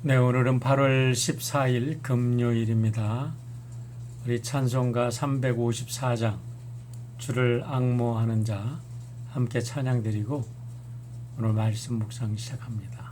네, 오늘은 8월 14일 금요일입니다. 우리 찬송가 354장 주를 앙모하는 자 함께 찬양드리고 오늘 말씀 묵상 시작합니다.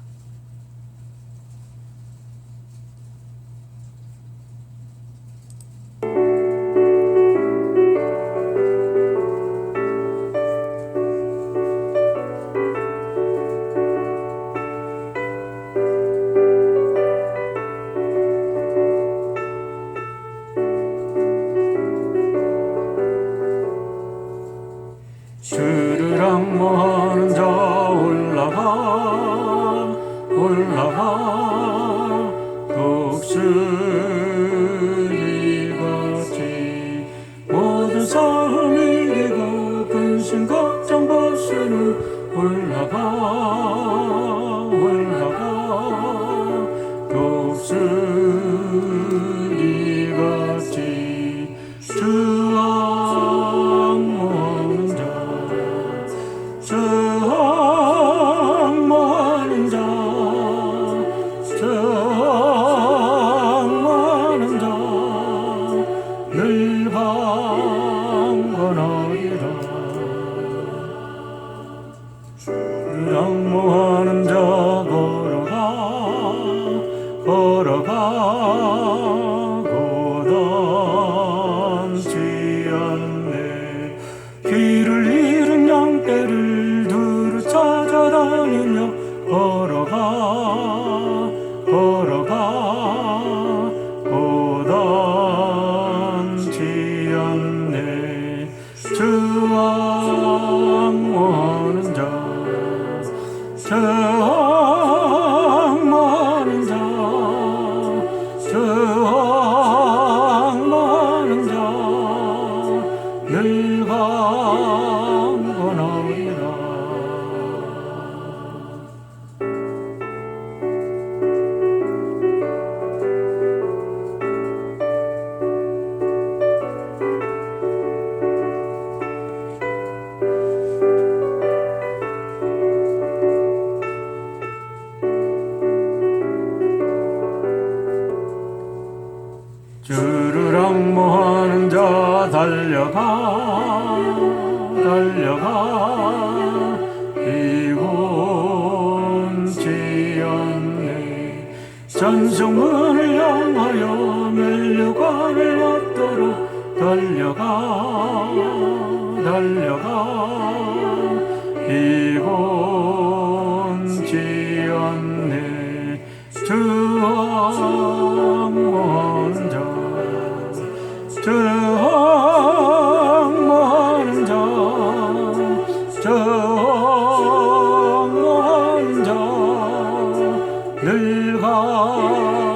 주를 앙모하는 자 올라가 독수리같이 모든 삶 이기고 근심 걱정 벗은 올라가 독수리같이 주 늘 강건하리라. 주를 앙모하는 자 걸어가 고단치 않네. 길을 잃은 양떼를 두루 찾아다니며 걸어가 고단치 않네. 주 앙모하는 자 늘 강건하리라. 주를 앙모하는 자 달려가 비곤치 않네. 전성문을 향하여 멸류관을 얻도록 달려가 비곤치 않네. 주 앙모하는 자 늘 강건하리라.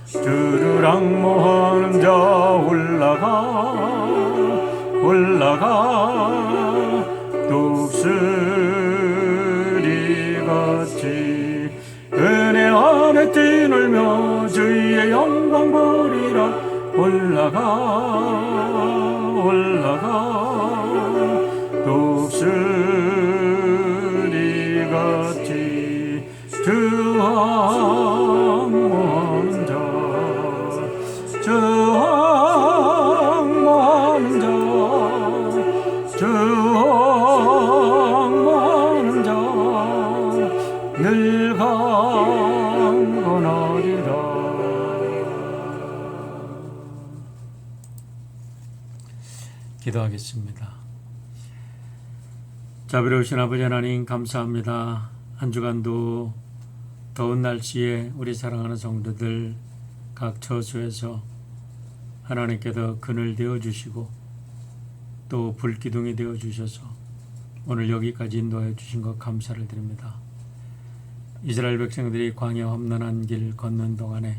주를 앙모하는 자 올라가 독수리같이 은혜 안에 뛰놀며 주의 영광 보리라. 올라가 독수리같이 주 앙모하는 자 늘 강건하리라. 기도하겠습니다. 자비로우신 아버지 하나님 감사합니다. 한 주간도 더운 날씨에 우리 사랑하는 성도들 각 처소에서 하나님께서 그늘 되어주시고 또 불기둥이 되어주셔서 오늘 여기까지 인도하여 주신 것 감사를 드립니다. 이스라엘 백성들이 광야 험난한 길 걷는 동안에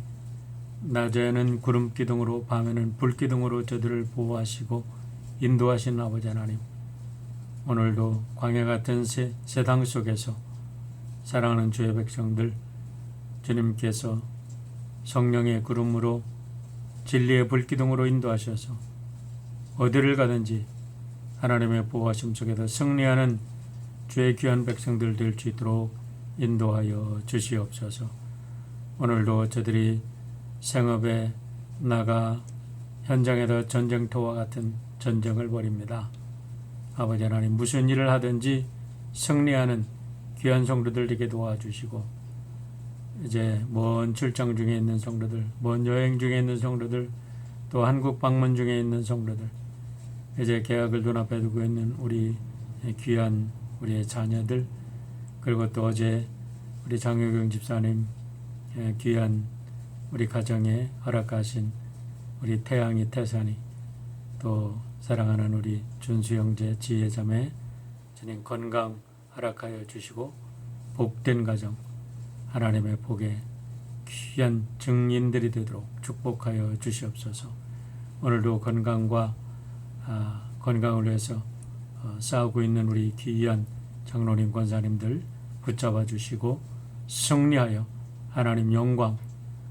낮에는 구름기둥으로 밤에는 불기둥으로 저들을 보호하시고 인도하신 아버지 하나님, 오늘도 광야 같은 세상 속에서 사랑하는 주의 백성들 주님께서 성령의 구름으로 진리의 불기둥으로 인도하셔서 어디를 가든지 하나님의 보호하심 속에서 승리하는 주의 귀한 백성들 될 수 있도록 인도하여 주시옵소서. 오늘도 저들이 생업에 나가 현장에서 전쟁터와 같은 전쟁을 벌입니다. 아버지 하나님, 무슨 일을 하든지 승리하는 귀한 성도들 되게 도와주시고, 이제 먼 출장 중에 있는 성도들, 먼 여행 중에 있는 성도들, 또 한국 방문 중에 있는 성도들, 이제 계약을 눈앞에 두고 있는 우리 귀한 우리의 자녀들, 그리고 또 어제 우리 장효경 집사님 귀한 우리 가정에 허락하신 우리 태양이, 태산이, 또 사랑하는 우리 준수 형제, 지혜자매 주님 건강 허락하여 주시고, 복된 가정, 하나님의 복에 귀한 증인들이 되도록 축복하여 주시옵소서. 오늘도 건강과 건강을 위해서 싸우고 있는 우리 귀한 장로님, 권사님들 붙잡아 주시고 승리하여 하나님 영광,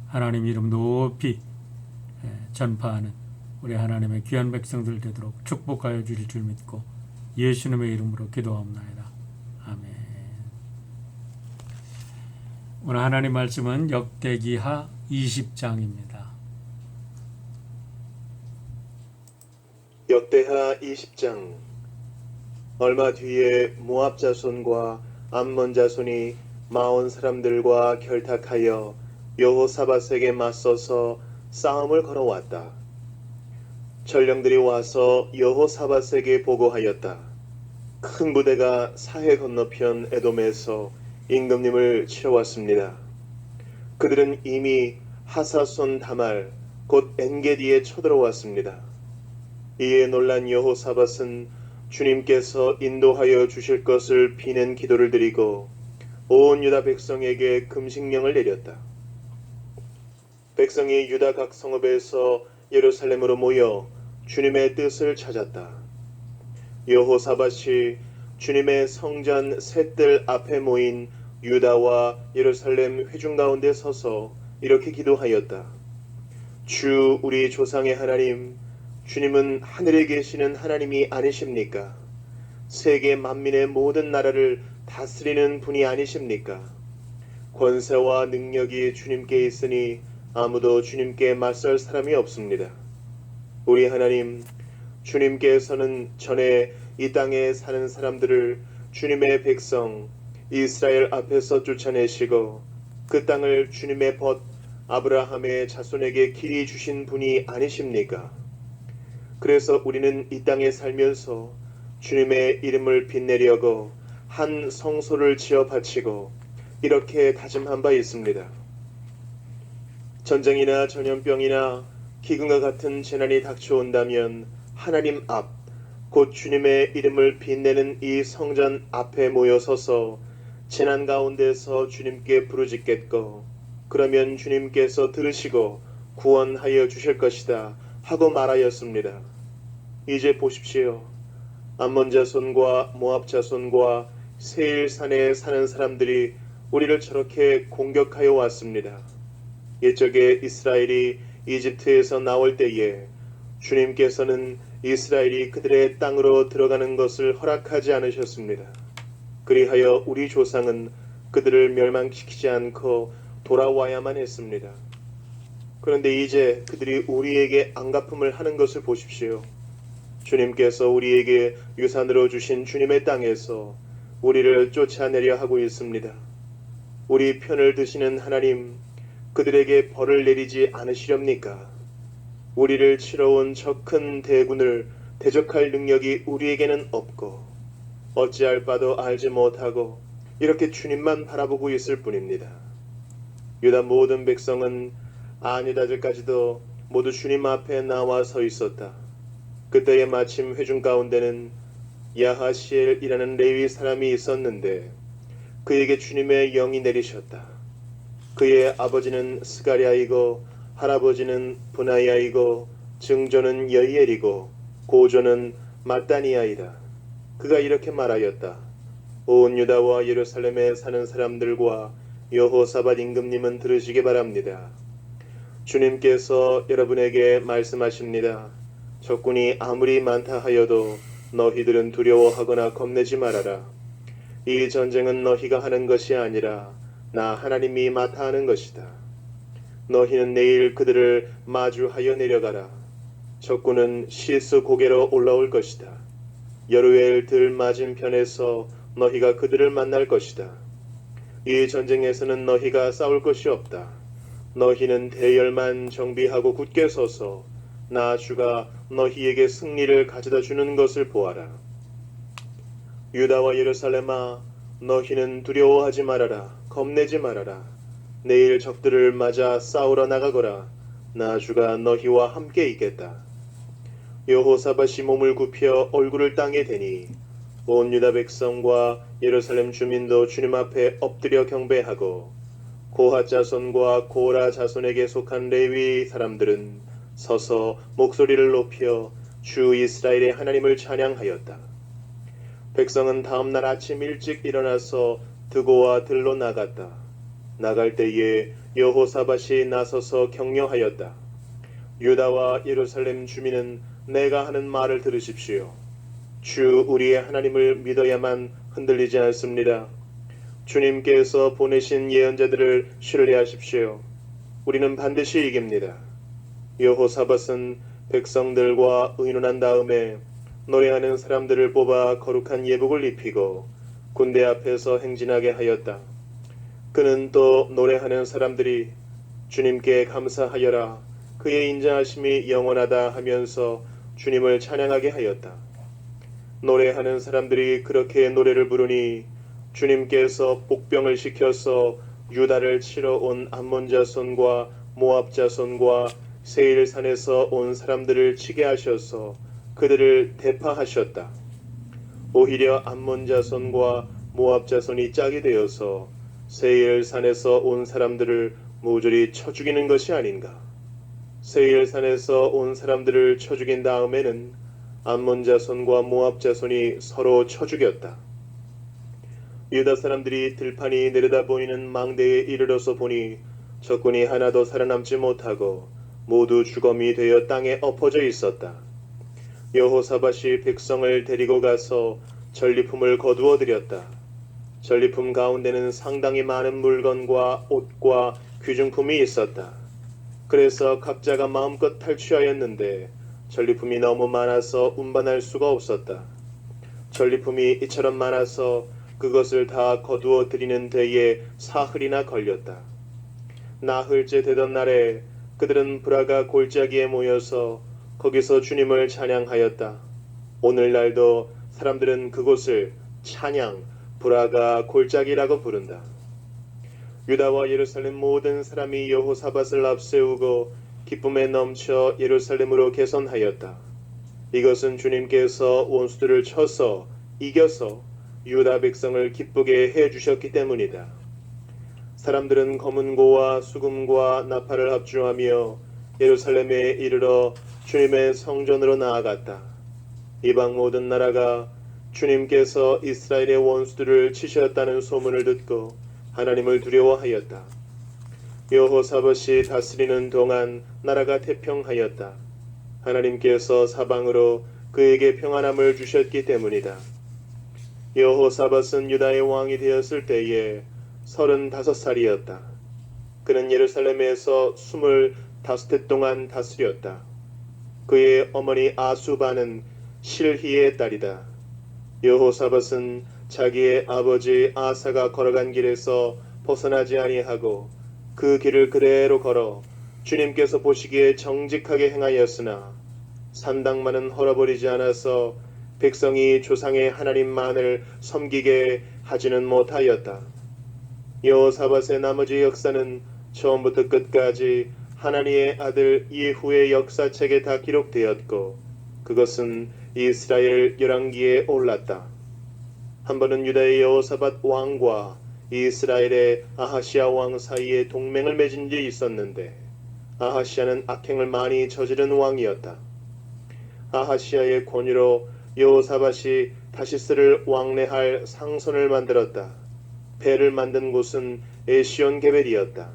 하나님 이름 높이 전파하는 우리 하나님의 귀한 백성들 되도록 축복하여 주실 줄 믿고 예수님의 이름으로 기도하옵나이다. 아멘. 오늘 하나님 말씀은 역대기하 20장입니다. 역대하 20장. 얼마 뒤에 모압 자손과 암몬 자손이 마온 사람들과 결탁하여 여호사밧에게 맞서서 싸움을 걸어왔다. 전령들이 와서 여호사밧에게 보고하였다. 큰 부대가 사해 건너편 에돔에서 임금님을 치러 왔습니다. 그들은 이미 하사손 다말 곧 엔게디에 쳐들어왔습니다. 이에 놀란 여호사밧은 주님께서 인도하여 주실 것을 비는 기도를 드리고 온 유다 백성에게 금식령을 내렸다. 백성이 유다 각 성읍에서 예루살렘으로 모여 주님의 뜻을 찾았다. 여호사밧이 주님의 성전 셋들 앞에 모인 유다와 예루살렘 회중 가운데 서서 이렇게 기도하였다. 주 우리 조상의 하나님, 주님은 하늘에 계시는 하나님이 아니십니까? 세계 만민의 모든 나라를 다스리는 분이 아니십니까? 권세와 능력이 주님께 있으니 아무도 주님께 맞설 사람이 없습니다. 우리 하나님, 주님께서는 전에 이 땅에 사는 사람들을 주님의 백성 이스라엘 앞에서 쫓아내시고 그 땅을 주님의 벗 아브라함의 자손에게 길이 주신 분이 아니십니까? 그래서 우리는 이 땅에 살면서 주님의 이름을 빛내려고 한 성소를 지어 바치고 이렇게 다짐한 바 있습니다. 전쟁이나 전염병이나 기근과 같은 재난이 닥쳐온다면 하나님 앞, 곧 주님의 이름을 빛내는 이 성전 앞에 모여서서 재난 가운데서 주님께 부르짖겠고, 그러면 주님께서 들으시고 구원하여 주실 것이다 하고 말하였습니다. 이제 보십시오. 암몬 자손과 모압 자손과 세일산에 사는 사람들이 우리를 저렇게 공격하여 왔습니다. 옛적에 이스라엘이 이집트에서 나올 때에 주님께서는 이스라엘이 그들의 땅으로 들어가는 것을 허락하지 않으셨습니다. 그리하여 우리 조상은 그들을 멸망시키지 않고 돌아와야만 했습니다. 그런데 이제 그들이 우리에게 안갚음을 하는 것을 보십시오. 주님께서 우리에게 유산으로 주신 주님의 땅에서 우리를 쫓아내려 하고 있습니다. 우리 편을 드시는 하나님, 그들에게 벌을 내리지 않으시렵니까? 우리를 치러 온 저 큰 대군을 대적할 능력이 우리에게는 없고 어찌할 바도 알지 못하고 이렇게 주님만 바라보고 있을 뿐입니다. 유다 모든 백성은 안유다들까지도 모두 주님 앞에 나와 서 있었다. 그때에 마침 회중 가운데는 야하시엘이라는 레위 사람이 있었는데 그에게 주님의 영이 내리셨다. 그의 아버지는 스가랴이고 할아버지는 분하야이고 증조는 여이엘이고 고조는 마따니아이다. 그가 이렇게 말하였다. 온 유다와 예루살렘에 사는 사람들과 여호사밧 임금님은 들으시기 바랍니다. 주님께서 여러분에게 말씀하십니다. 적군이 아무리 많다 하여도 너희들은 두려워하거나 겁내지 말아라. 이 전쟁은 너희가 하는 것이 아니라 나 하나님이 맡아 하는 것이다. 너희는 내일 그들을 마주하여 내려가라. 적군은 시스 고개로 올라올 것이다. 여루엘 들 맞은편에서 너희가 그들을 만날 것이다. 이 전쟁에서는 너희가 싸울 것이 없다. 너희는 대열만 정비하고 굳게 서서 나 주가 너희에게 승리를 가져다 주는 것을 보아라. 유다와 예루살렘아, 너희는 두려워하지 말아라. 겁내지 말아라. 내일 적들을 맞아 싸우러 나가거라. 나 주가 너희와 함께 있겠다. 여호사밧이 몸을 굽혀 얼굴을 땅에 대니 온 유다 백성과 예루살렘 주민도 주님 앞에 엎드려 경배하고 고핫 자손과 고라 자손에게 속한 레위 사람들은 서서 목소리를 높여 주 이스라엘의 하나님을 찬양하였다. 백성은 다음 날 아침 일찍 일어나서 드고와 들로 나갔다. 나갈 때에 여호사밧이 나서서 격려하였다. 유다와 예루살렘 주민은 내가 하는 말을 들으십시오. 주 우리의 하나님을 믿어야만 흔들리지 않습니다. 주님께서 보내신 예언자들을 신뢰하십시오. 우리는 반드시 이깁니다. 여호사밧은 백성들과 의논한 다음에 노래하는 사람들을 뽑아 거룩한 예복을 입히고 군대 앞에서 행진하게 하였다. 그는 또 노래하는 사람들이 주님께 감사하여라. 그의 인자하심이 영원하다 하면서 주님을 찬양하게 하였다. 노래하는 사람들이 그렇게 노래를 부르니 주님께서 복병을 시켜서 유다를 치러 온 암몬 자손과 모압 자손과 세일산에서 온 사람들을 치게 하셔서 그들을 대파하셨다. 오히려 암몬 자손과 모압 자손이 짝이 되어서 세일산에서 온 사람들을 모조리 쳐 죽이는 것이 아닌가. 세일산에서 온 사람들을 쳐 죽인 다음에는 암몬 자손과 모압 자손이 서로 쳐 죽였다. 유다 사람들이 들판이 내려다 보이는 망대에 이르러서 보니 적군이 하나도 살아남지 못하고 모두 죽음이 되어 땅에 엎어져 있었다. 여호사밧이 백성을 데리고 가서 전리품을 거두어 드렸다. 전리품 가운데는 상당히 많은 물건과 옷과 귀중품이 있었다. 그래서 각자가 마음껏 탈취하였는데 전리품이 너무 많아서 운반할 수가 없었다. 전리품이 이처럼 많아서 그것을 다 거두어 드리는 데에 사흘이나 걸렸다. 나흘째 되던 날에 그들은 브라가 골짜기에 모여서 거기서 주님을 찬양하였다. 오늘날도 사람들은 그곳을 찬양, 브라가 골짜기라고 부른다. 유다와 예루살렘 모든 사람이 여호사밧을 앞세우고 기쁨에 넘쳐 예루살렘으로 개선하였다. 이것은 주님께서 원수들을 쳐서 이겨서 유다 백성을 기쁘게 해주셨기 때문이다. 사람들은 검은고와 수금과 나팔을 합주하며 예루살렘에 이르러 주님의 성전으로 나아갔다. 이방 모든 나라가 주님께서 이스라엘의 원수들을 치셨다는 소문을 듣고 하나님을 두려워하였다. 여호사밧이 다스리는 동안 나라가 태평하였다. 하나님께서 사방으로 그에게 평안함을 주셨기 때문이다. 여호사밧은 유다의 왕이 되었을 때에 35살이었다. 그는 예루살렘에서 25해 동안 다스렸다. 그의 어머니 아수바는 실히의 딸이다. 여호사밧은 자기의 아버지 아사가 걸어간 길에서 벗어나지 아니하고 그 길을 그대로 걸어 주님께서 보시기에 정직하게 행하였으나 산당만은 헐어버리지 않아서 백성이 조상의 하나님만을 섬기게 하지는 못하였다. 여호사밧의 나머지 역사는 처음부터 끝까지 하나님의 아들 예후의 역사책에 다 기록되었고 그것은 이스라엘 열왕기에 올랐다. 한 번은 유다의 여호사밧 왕과 이스라엘의 아하시아 왕 사이에 동맹을 맺은 일이 있었는데 아하시아는 악행을 많이 저지른 왕이었다. 아하시아의 권유로 여호사밧이 다시스를 왕래할 상선을 만들었다. 배를 만든 곳은 에시온 게벨이었다.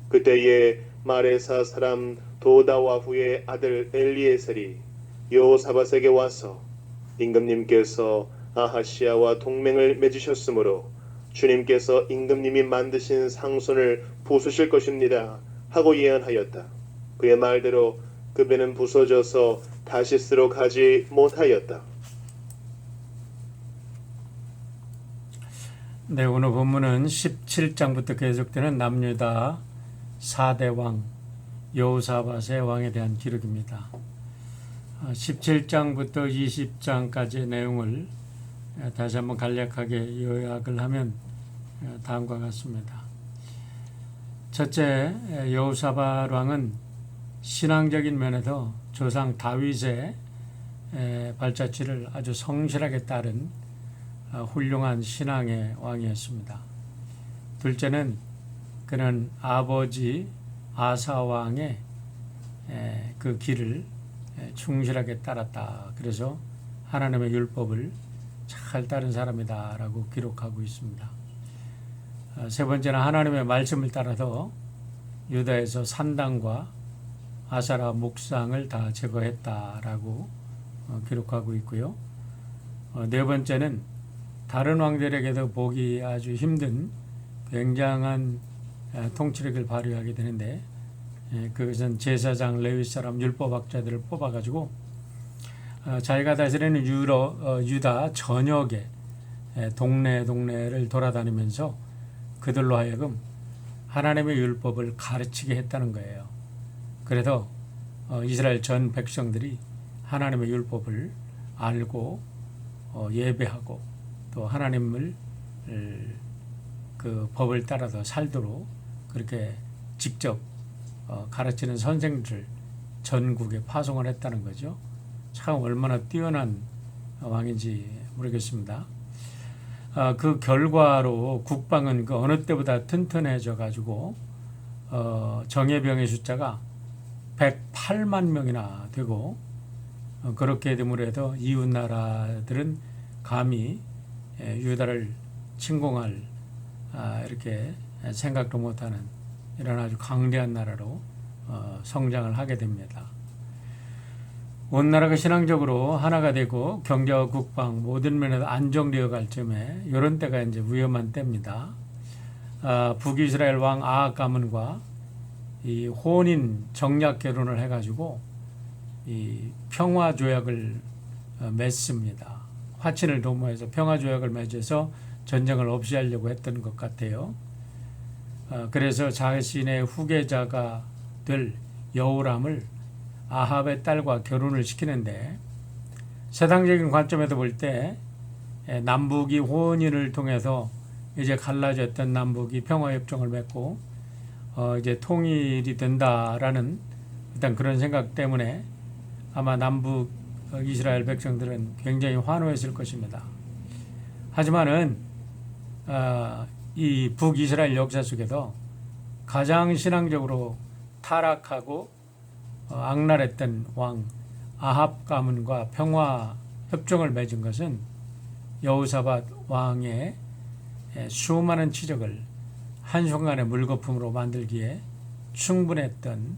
그때에 마레사 사람 도다와후의 아들 엘리에셀이 여호사밧에게 와서 임금님께서 아하시아와 동맹을 맺으셨으므로 주님께서 임금님이 만드신 상손을 부수실 것입니다 하고 예언하였다. 그의 말대로 그 배는 부서져서 다시스로 가지 못하였다. 네, 오늘 본문은 17장부터 계속되는 남유다 4대 왕 여호사밧의 왕에 대한 기록입니다. 17장부터 20장까지의 내용을 다시 한번 간략하게 요약을 하면 다음과 같습니다. 첫째, 여호사밧 왕은 신앙적인 면에서 조상 다윗의 발자취를 아주 성실하게 따른 훌륭한 신앙의 왕이었습니다. 둘째는 그는 아버지 아사 왕의 그 길을 충실하게 따랐다. 그래서 하나님의 율법을 잘 따른 사람이다 라고 기록하고 있습니다. 세 번째는 하나님의 말씀을 따라서 유다에서 산당과 아사라 목상을 다 제거했다라고 기록하고 있고요. 네 번째는 다른 왕들에게도 보기 아주 힘든 굉장한 통치력을 발휘하게 되는데, 그것은 제사장, 레위 사람, 율법학자들을 뽑아가지고 자기가 다스리는 유다 전역의 동네를 돌아다니면서 그들로 하여금 하나님의 율법을 가르치게 했다는 거예요. 그래서 이스라엘 전 백성들이 하나님의 율법을 알고 예배하고 또 하나님을 그 법을 따라서 살도록 그렇게 직접 가르치는 선생들을 전국에 파송을 했다는 거죠. 참 얼마나 뛰어난 왕인지 모르겠습니다. 그 결과로 국방은 그 어느 때보다 튼튼해져 가지고 정예병의 숫자가 108만 명이나 되고, 그렇게 됨으로 해서 이웃 나라들은 감히 유다를 침공할 이렇게 생각도 못하는 이런 아주 강대한 나라로 성장을 하게 됩니다. 온 나라가 신앙적으로 하나가 되고 경제와 국방 모든 면에서 안정되어 갈 쯤에 이런 때가 이제 위험한 때입니다. 북이스라엘 왕 아합 가문과 이 혼인 정략 결혼을 해가지고 이 평화 조약을 맺습니다. 화친을 도모해서 평화 조약을 맺어서 전쟁을 없이 하려고 했던 것 같아요. 그래서 자신의 후계자가 될 여호람을 아합의 딸과 결혼을 시키는데, 세상적인 관점에서 볼 때 남북이 혼인을 통해서 이제 갈라졌던 남북이 평화협정을 맺고 이제 통일이 된다라는 일단 그런 생각 때문에 아마 남북 이스라엘 백성들은 굉장히 환호했을 것입니다. 하지만은 이 북이스라엘 역사 속에서 가장 신앙적으로 타락하고 악랄했던 왕 아합 가문과 평화 협정을 맺은 것은 여호사밧 왕의 수많은 치적을 한순간에 물거품으로 만들기에 충분했던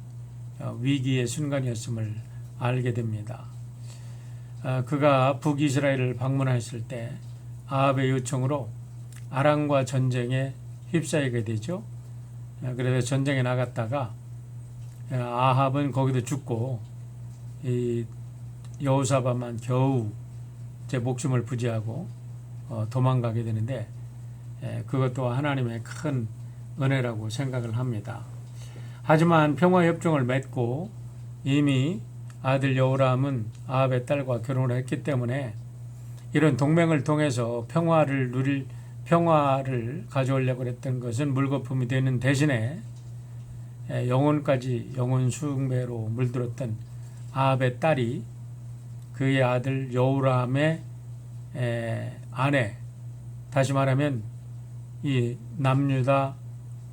위기의 순간이었음을 알게 됩니다. 그가 북이스라엘을 방문했을 때 아합의 요청으로 아람과 전쟁에 휩싸이게 되죠. 그래서 전쟁에 나갔다가 아합은 거기도 죽고 이 여호사밧만 겨우 제 목숨을 부지하고 도망가게 되는데, 그것도 하나님의 큰 은혜라고 생각을 합니다. 하지만 평화협정을 맺고 이미 아들 여호람은 아합의 딸과 결혼을 했기 때문에 이런 동맹을 통해서 평화를 가져오려고 했던 것은 물거품이 되는 대신에 영혼까지 영혼 숭배로 물들었던 아합의 딸이 그의 아들 여호람의 아내, 다시 말하면 이 남유다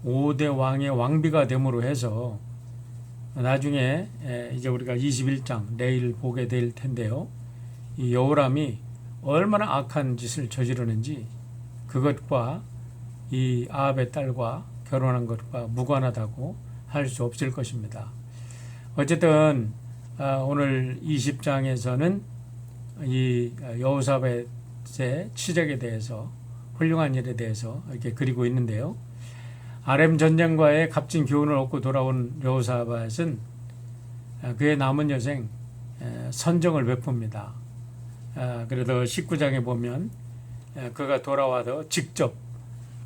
5대 왕의 왕비가 됨으로 해서 나중에 이제 우리가 21장 내일 보게 될 텐데요. 이 여호람이 얼마나 악한 짓을 저지르는지 그것과 이 아합의 딸과 결혼한 것과 무관하다고 할 수 없을 것입니다. 어쨌든 오늘 20장에서는 이 여호사밧 다윗의 치적에 대해서 훌륭한 일에 대해서 이렇게 그리고 있는데요. 아렘 전쟁과의 값진 교훈을 얻고 돌아온 여호사밧은 그의 남은 여생 선정을 베풉니다. 그래도 19장에 보면 그가 돌아와서 직접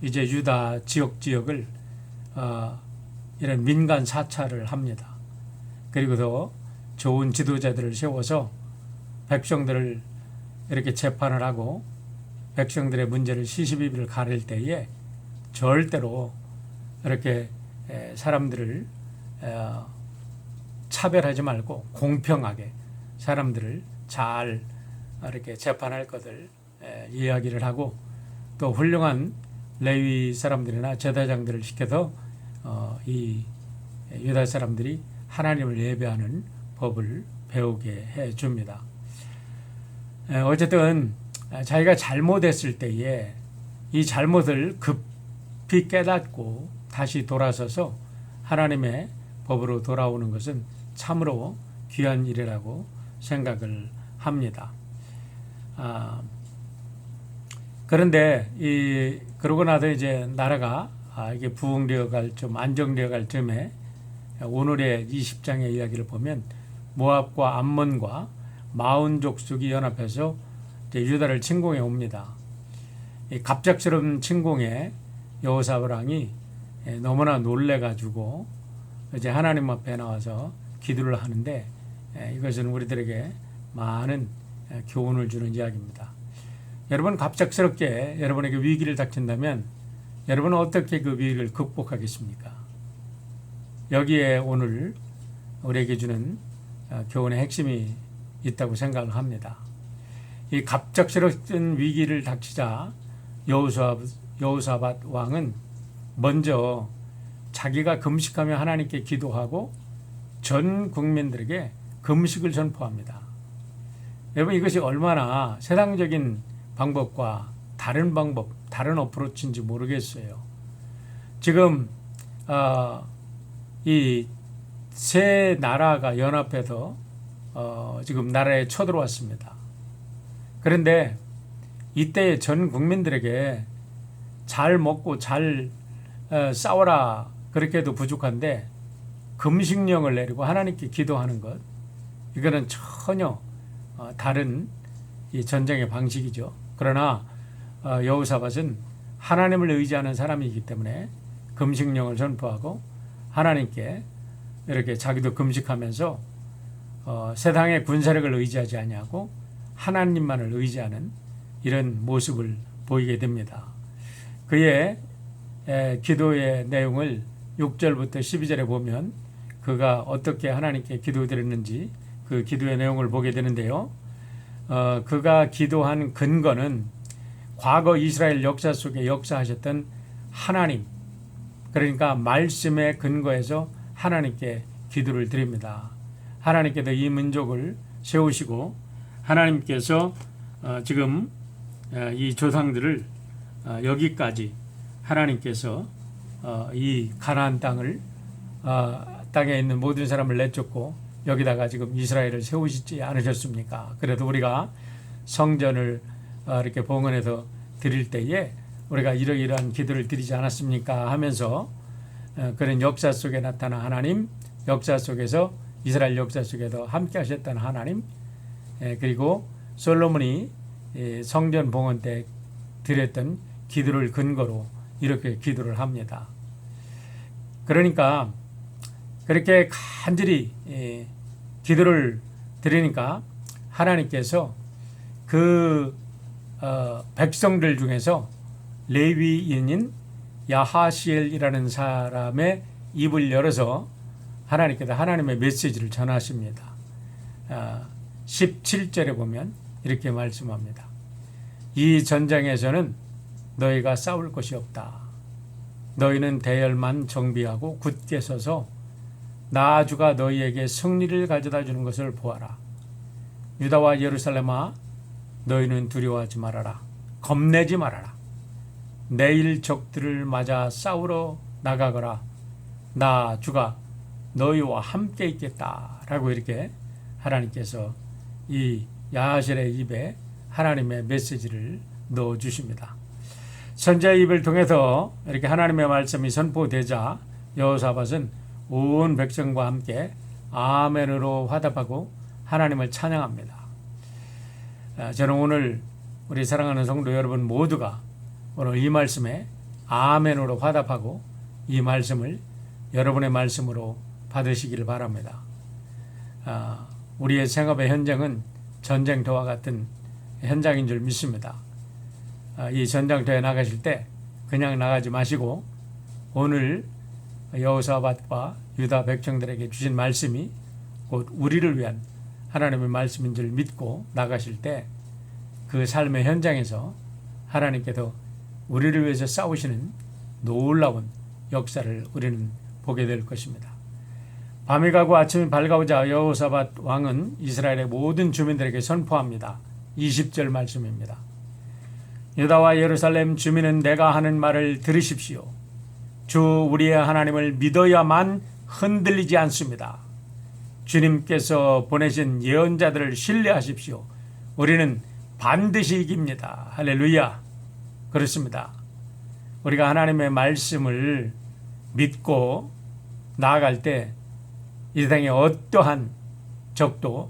이제 유다 지역을 이런 민간 사찰을 합니다. 그리고도 좋은 지도자들을 세워서 백성들을 이렇게 재판을 하고 백성들의 문제를 시시비비를 가릴 때에 절대로 이렇게 사람들을 차별하지 말고 공평하게 사람들을 잘 이렇게 재판할 것을 이야기를 하고 또 훌륭한 레위 사람들이나 제사장들을 시켜서 이 유다 사람들이 하나님을 예배하는 법을 배우게 해 줍니다. 어쨌든 자기가 잘못했을 때에 이 잘못을 급히 깨닫고 다시 돌아서서 하나님의 법으로 돌아오는 것은 참으로 귀한 일이라고 생각을 합니다. 그런데 그러고 나서 이제 나라가 이게 부흥되어 갈 좀 안정되어 갈 즈음에 오늘의 20장의 이야기를 보면 모압과 암몬과 마온 족속이 연합해서 이제 유다를 침공해 옵니다. 이 갑작스러운 침공에 여호사밧 왕이 너무나 놀래가지고 이제 하나님 앞에 나와서 기도를 하는데 이것은 우리들에게 많은 교훈을 주는 이야기입니다. 여러분 갑작스럽게 여러분에게 위기를 닥친다면 여러분은 어떻게 그 위기를 극복하겠습니까? 여기에 오늘 우리에게 주는 교훈의 핵심이 있다고 생각을 합니다. 이 갑작스러운 위기를 닥치자 여호사밧 왕은 먼저 자기가 금식하며 하나님께 기도하고 전 국민들에게 금식을 선포합니다. 여러분 이것이 얼마나 세상적인 방법과 다른 방법, 다른 어프로치인지 모르겠어요. 지금 이 세 나라가 연합해서 지금 나라에 쳐들어왔습니다. 그런데 이때 전 국민들에게 잘 먹고 잘 싸워라 그렇게 해도 부족한데 금식령을 내리고 하나님께 기도하는 것, 이거는 전혀 다른 이 전쟁의 방식이죠. 그러나 여호사밧은 하나님을 의지하는 사람이기 때문에 금식령을 선포하고 하나님께 이렇게 자기도 금식하면서 세상의 군사력을 의지하지 아니하고 하나님만을 의지하는 이런 모습을 보이게 됩니다. 그의 기도의 내용을 6절부터 12절에 보면 그가 어떻게 하나님께 기도드렸는지 그 기도의 내용을 보게 되는데요. 그가 기도한 근거는 과거 이스라엘 역사 속에 역사하셨던 하나님, 그러니까 말씀의 근거에서 하나님께 기도를 드립니다. 하나님께서 이 민족을 세우시고 하나님께서 지금 이 조상들을 여기까지 하나님께서 이 가나안 땅에 있는 모든 사람을 내쫓고 여기다가 지금 이스라엘을 세우시지 않으셨습니까? 그래도 우리가 성전을 이렇게 봉헌해서 드릴 때에 우리가 이러이러한 기도를 드리지 않았습니까? 하면서 그런 역사 속에 나타난 하나님, 역사 속에서 이스라엘 역사 속에도 함께 하셨던 하나님, 그리고 솔로몬이 성전 봉헌 때 드렸던 기도를 근거로 이렇게 기도를 합니다. 그러니까 그렇게 간절히 기도를 드리니까 하나님께서 그 백성들 중에서 레위인인 야하시엘이라는 사람의 입을 열어서 하나님께서 하나님의 메시지를 전하십니다. 17절에 보면 이렇게 말씀합니다. 이 전쟁에서는 너희가 싸울 것이 없다. 너희는 대열만 정비하고 굳게 서서 나 주가 너희에게 승리를 가져다 주는 것을 보아라. 유다와 예루살렘아, 너희는 두려워하지 말아라. 겁내지 말아라. 내일 적들을 맞아 싸우러 나가거라. 나 주가 너희와 함께 있겠다. 라고 이렇게 하나님께서 이 야하셀의 입에 하나님의 메시지를 넣어주십니다. 선지자의 입을 통해서 이렇게 하나님의 말씀이 선포되자 여호사밧은 온 백성과 함께 아멘으로 화답하고 하나님을 찬양합니다. 저는 오늘 우리 사랑하는 성도 여러분 모두가 오늘 이 말씀에 아멘으로 화답하고 이 말씀을 여러분의 말씀으로 받으시기를 바랍니다. 우리의 생업의 현장은 전쟁터와 같은 현장인 줄 믿습니다. 이 전쟁터에 나가실 때 그냥 나가지 마시고 오늘 여호사밧과 유다 백성들에게 주신 말씀이 곧 우리를 위한 하나님의 말씀인 줄 믿고 나가실 때 그 삶의 현장에서 하나님께서 우리를 위해서 싸우시는 놀라운 역사를 우리는 보게 될 것입니다. 밤이 가고 아침이 밝아오자 여호사밧 왕은 이스라엘의 모든 주민들에게 선포합니다. 20절 말씀입니다. 유다와 예루살렘 주민은 내가 하는 말을 들으십시오. 주 우리의 하나님을 믿어야만 흔들리지 않습니다. 주님께서 보내신 예언자들을 신뢰하십시오. 우리는 반드시 이깁니다. 할렐루야. 그렇습니다. 우리가 하나님의 말씀을 믿고 나아갈 때 이 세상의 어떠한 적도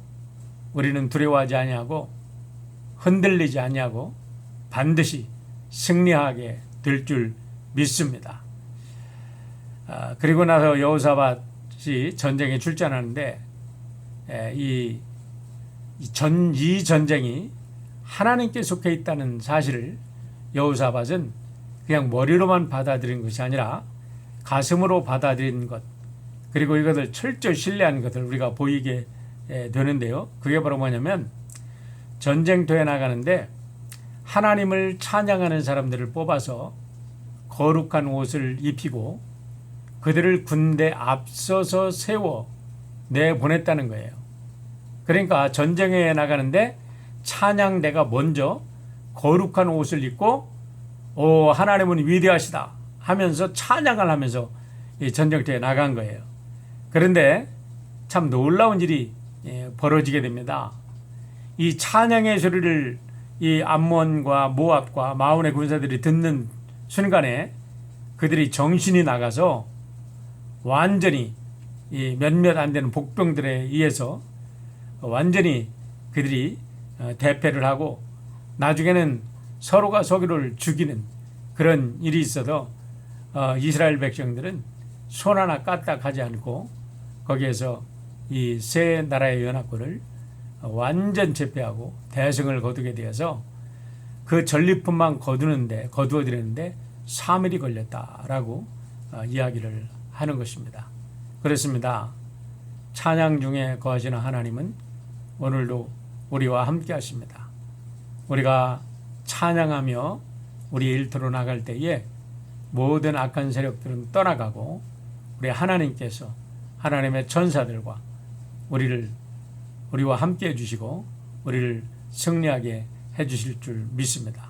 우리는 두려워하지 아니하고 흔들리지 아니하고 반드시 승리하게 될 줄 믿습니다. 그리고 나서 여호사밧이 전쟁에 출전하는데 이 전쟁이 하나님께 속해 있다는 사실을 여호사밧은 그냥 머리로만 받아들인 것이 아니라 가슴으로 받아들인 것, 그리고 이것을 철저히 신뢰한 것을 우리가 보이게 되는데요. 그게 바로 뭐냐면 전쟁터에 나가는데 하나님을 찬양하는 사람들을 뽑아서 거룩한 옷을 입히고 그들을 군대 앞서서 세워 내보냈다는 거예요. 그러니까 전쟁에 나가는데 찬양대가 먼저 거룩한 옷을 입고 하나님은 위대하시다 하면서 찬양을 하면서 이 전쟁터에 나간 거예요. 그런데 참 놀라운 일이 벌어지게 됩니다. 이 찬양의 소리를 이 암몬과 모압과 마온의 군사들이 듣는 순간에 그들이 정신이 나가서 완전히 이 몇몇 안 되는 복병들에 의해서 완전히 그들이 대패를 하고 나중에는 서로가 서로를 죽이는 그런 일이 있어도 이스라엘 백성들은 손 하나 까딱하지 않고 거기에서 이 세 나라의 연합군을 완전 제패하고 대승을 거두게 되어서 그 전리품만 거두어들였는데 3일이 걸렸다라고 이야기를 하는 것입니다. 그렇습니다. 찬양 중에 거하시는 하나님은 오늘도 우리와 함께 하십니다. 우리가 찬양하며 우리 일터로 나갈 때에 모든 악한 세력들은 떠나가고 우리 하나님께서 하나님의 천사들과 우리와 함께 해주시고 우리를 승리하게 해주실 줄 믿습니다.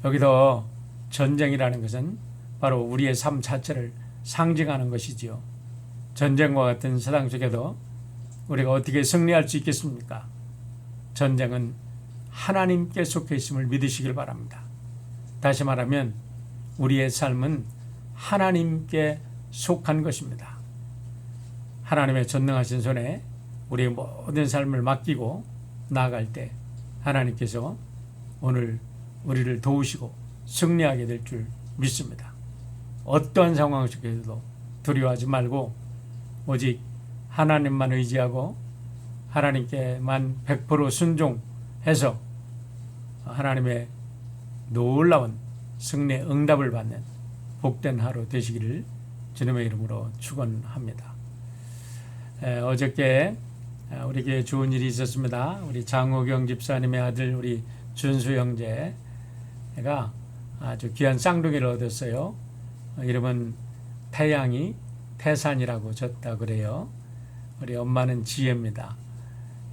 여기서 전쟁이라는 것은 바로 우리의 삶 자체를 상징하는 것이지요. 전쟁과 같은 세상 속에도 우리가 어떻게 승리할 수 있겠습니까? 전쟁은 하나님께 속해 있음을 믿으시길 바랍니다. 다시 말하면 우리의 삶은 하나님께 속한 것입니다. 하나님의 전능하신 손에 우리의 모든 삶을 맡기고 나아갈 때 하나님께서 오늘 우리를 도우시고 승리하게 될 줄 믿습니다. 어떠한 상황 속에서도 두려워하지 말고 오직 하나님만 의지하고 하나님께만 100% 순종해서 하나님의 놀라운 승리의 응답을 받는 복된 하루 되시기를 주님의 이름으로 축원합니다. 어저께 우리 교회에 좋은 일이 있었습니다. 우리 장호경 집사님의 아들 우리 준수 형제가 아주 귀한 쌍둥이를 얻었어요. 이름은 태양이 태산이라고 졌다 그래요. 우리 엄마는 지혜입니다.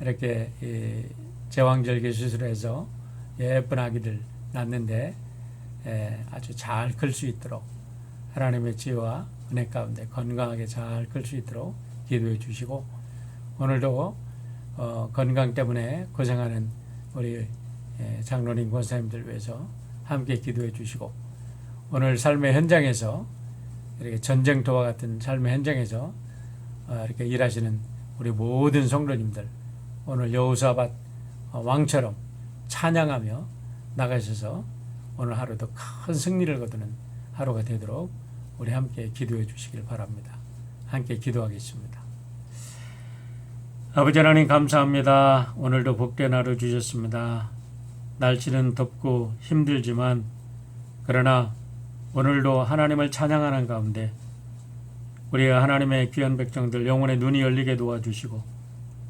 이렇게 제왕절개 수술해서 예쁜 아기들 낳는데 아주 잘 클 수 있도록 하나님의 지혜와 은혜 가운데 건강하게 잘 클 수 있도록 기도해 주시고 오늘도 건강 때문에 고생하는 우리 장로님 권사님들 위해서 함께 기도해 주시고, 오늘 삶의 현장에서 이렇게 전쟁터와 같은 삶의 현장에서 이렇게 일하시는 우리 모든 성도님들, 오늘 여호사밧 왕처럼 찬양하며 나가셔서 오늘 하루도 큰 승리를 거두는 하루가 되도록 우리 함께 기도해 주시길 바랍니다. 함께 기도하겠습니다. 아버지 하나님 감사합니다. 오늘도 복된 하루 주셨습니다. 날씨는 덥고 힘들지만 그러나 오늘도 하나님을 찬양하는 가운데 우리 하나님의 귀한 백성들 영혼의 눈이 열리게 도와주시고,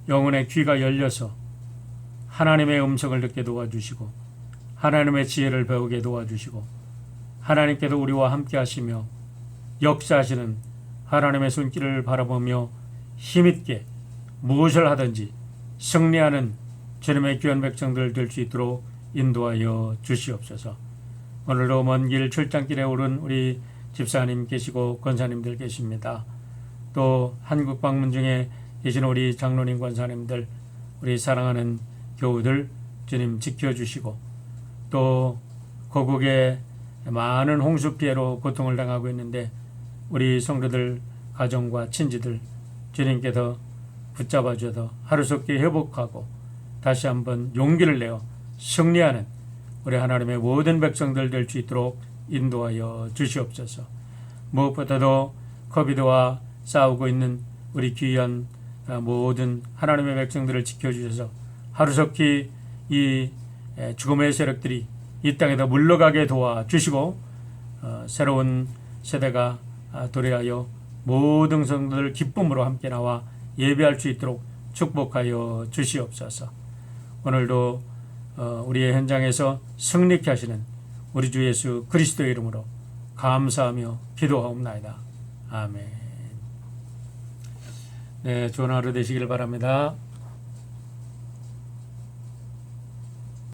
영혼의 귀가 열려서 하나님의 음성을 듣게 도와주시고, 하나님의 지혜를 배우게 도와주시고, 하나님께서 우리와 함께 하시며 역사하시는 하나님의 손길을 바라보며 힘있게 무엇을 하든지 승리하는 주님의 귀한 백성들 될 수 있도록 인도하여 주시옵소서. 오늘도 먼 길 출장길에 오른 우리 집사님 계시고 권사님들 계십니다. 또 한국 방문 중에 계신 우리 장로님 권사님들, 우리 사랑하는 교우들 주님 지켜주시고, 또 고국에 많은 홍수 피해로 고통을 당하고 있는데 우리 성도들 가정과 친지들 주님께서 붙잡아 주셔서 하루속히 회복하고 다시 한번 용기를 내어 승리하는 우리 하나님의 모든 백성들 될 수 있도록 인도하여 주시옵소서. 무엇보다도 코비드와 싸우고 있는 우리 귀한 모든 하나님의 백성들을 지켜주셔서 하루속히 이 죽음의 세력들이 이 땅에서 물러가게 도와주시고, 새로운 세대가 도래하여 모든 성도들 기쁨으로 함께 나와 예배할 수 있도록 축복하여 주시옵소서. 오늘도 우리의 현장에서 승리케 하시는 우리 주 예수 그리스도의 이름으로 감사하며 기도하옵나이다. 아멘. 네, 좋은 하루 되시길 바랍니다.